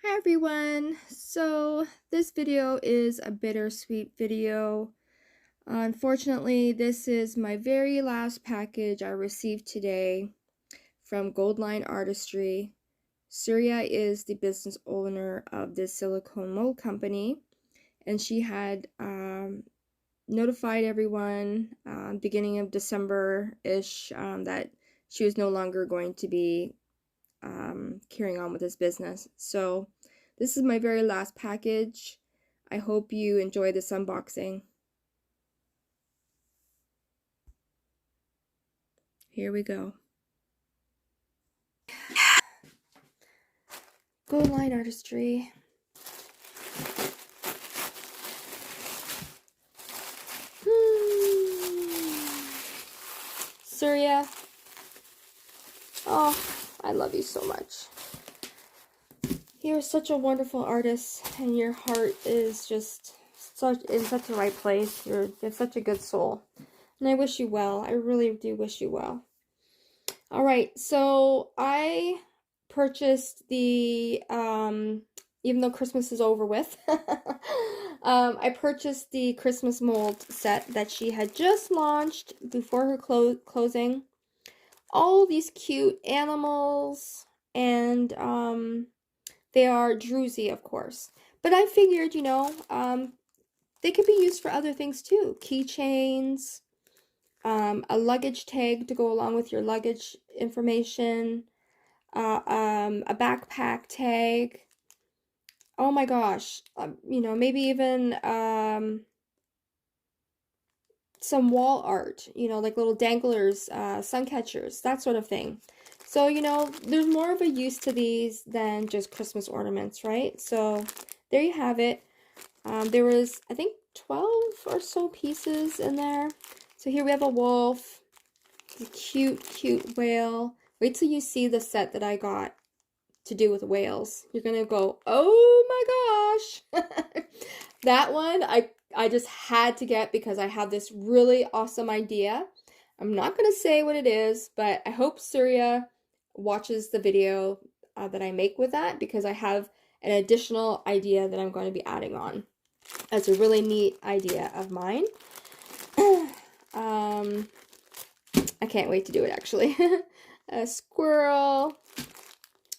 Hi everyone! So this video is a bittersweet video. Unfortunately, this is my very last package I received today from Goldlineartistry. Surya is the business owner of this silicone mold company, and she had notified everyone beginning of December-ish that she was no longer going to be carrying on with this business. So this is my very last package. I hope you enjoy this unboxing. Here we go. Goldlineartistry. Surya. Oh, I love you so much. You're such a wonderful artist, and your heart is just in such the right place. You have such a good soul, and I wish you well. I really do wish you well. All right, so I purchased the even though Christmas is over with, I purchased the Christmas mold set that she had just launched before her closing. All these cute animals, and they are druzy, of course. But I figured, you know, they could be used for other things too. Keychains, a luggage tag to go along with your luggage information, a backpack tag. Oh my gosh, you know, maybe even some wall art, you know, like little danglers, sun catchers, that sort of thing. So, you know, there's more of a use to these than just Christmas ornaments, right? So there you have it. There was, I think, 12 or so pieces in there. So here we have a wolf, a cute, cute whale. Wait till you see the set that I got to do with whales. You're gonna go, oh my gosh. That one I just had to get because I have this really awesome idea. I'm not gonna say what it is, but I hope Surya watches the video that I make with that, because I have an additional idea that I'm going to be adding on. That's a really neat idea of mine. I can't wait to do it, actually. A squirrel.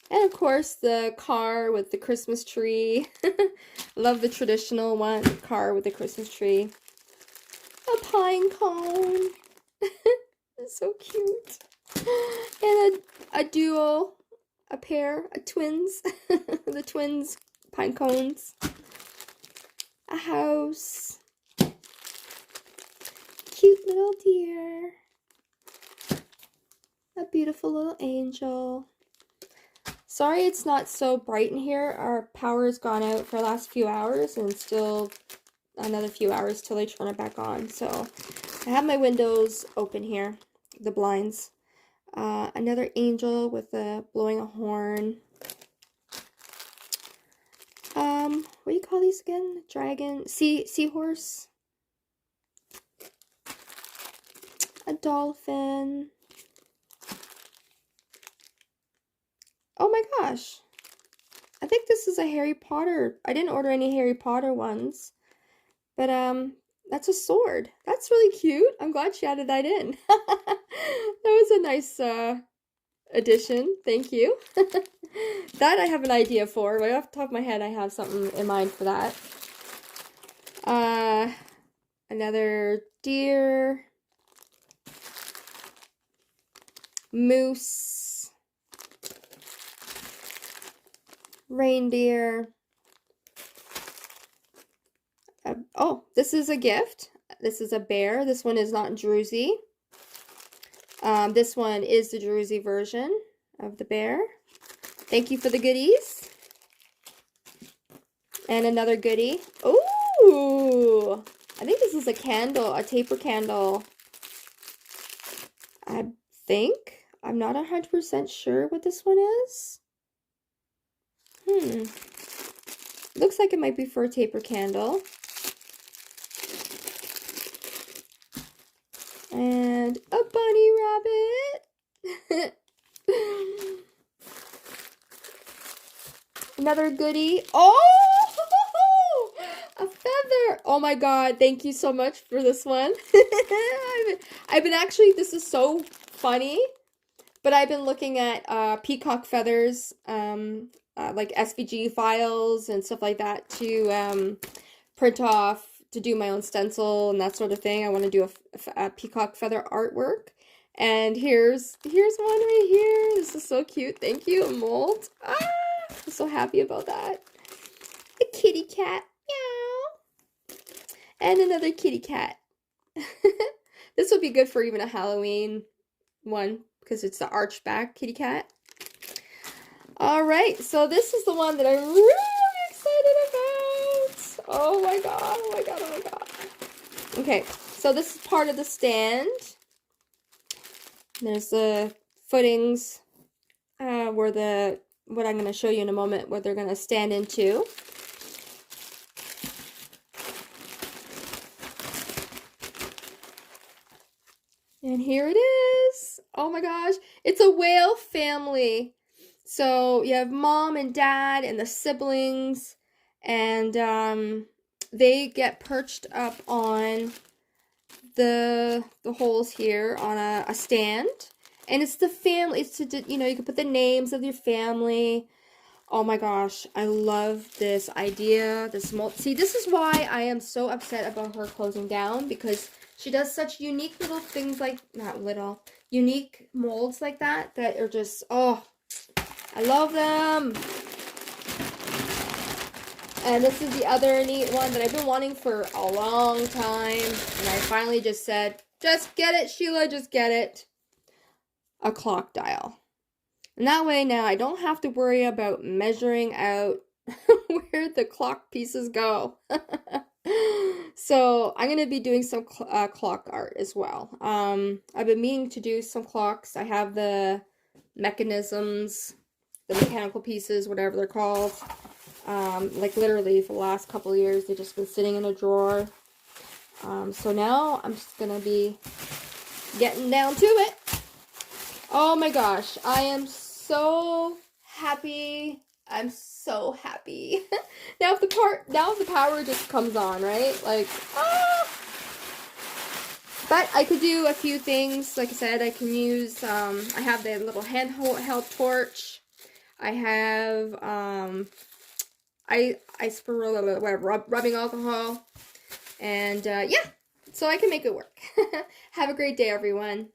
And of course, the car with the Christmas tree. Love the traditional one, car with the Christmas tree. A pine cone. It's so cute. And a duo, a pair, a twins. The twins pine cones. A house. Cute little deer. A beautiful little angel. Sorry it's not so bright in here. Our power has gone out for the last few hours, and still another few hours till I turn it back on. So I have my windows open here, the blinds. Another angel with blowing a horn. What do you call these again? Dragon? Seahorse? A dolphin. Oh my gosh. I think this is a Harry Potter. I didn't order any Harry Potter ones. But, that's a sword. That's really cute. I'm glad she added that in. That was a nice, addition. Thank you. That I have an idea for. Right off the top of my head, I have something in mind for that. Another deer. Moose. Reindeer. Oh, this is a gift. This is a bear. This one is not druzy. This one is the druzy version of the bear. Thank you for the goodies. And another goodie. Ooh! I think this is a candle, a taper candle. I think. I'm not 100% sure what this one is. Looks like it might be for a taper candle. And a bunny rabbit. Another goodie. Oh, a feather. Oh my God. Thank you so much for this one. I've been actually, this is so funny, but I've been looking at peacock feathers, like SVG files and stuff like that to print off to do my own stencil and that sort of thing. I want to do a peacock feather artwork. And here's one right here. This is so cute. Thank you, a mold. Ah, I'm so happy about that. A kitty cat. Meow. And another kitty cat. This would be good for even a Halloween one because it's the archback kitty cat. All right, so this is the one that I'm really excited about. Oh my God, oh my God, oh my God. Okay, so this is part of the stand. There's the footings where what I'm going to show you in a moment, where they're going to stand into. And here it is. Oh my gosh, it's a whale family. So you have mom and dad and the siblings, and they get perched up on the holes here on a stand, and it's the family. It's to, you know, you can put the names of your family. Oh my gosh, I love this idea. This mold. See, this is why I am so upset about her closing down, because she does such unique little things, like, not little, unique molds like that are just, oh, I love them. And this is the other neat one that I've been wanting for a long time. And I finally just said, just get it, Sheila, just get it. A clock dial. And that way now I don't have to worry about measuring out where the clock pieces go. So I'm going to be doing some clock art as well. I've been meaning to do some clocks. I have the mechanisms, the mechanical pieces, whatever they're called. Like literally for the last couple of years, they've just been sitting in a drawer. So now I'm just going to be getting down to it. Oh my gosh, I am so happy. I'm so happy. Now if the power just comes on, right? Like, ah! But I could do a few things. Like I said, I can use, I have the little handheld torch. I have, rubbing alcohol. And, yeah, so I can make it work. Have a great day, everyone.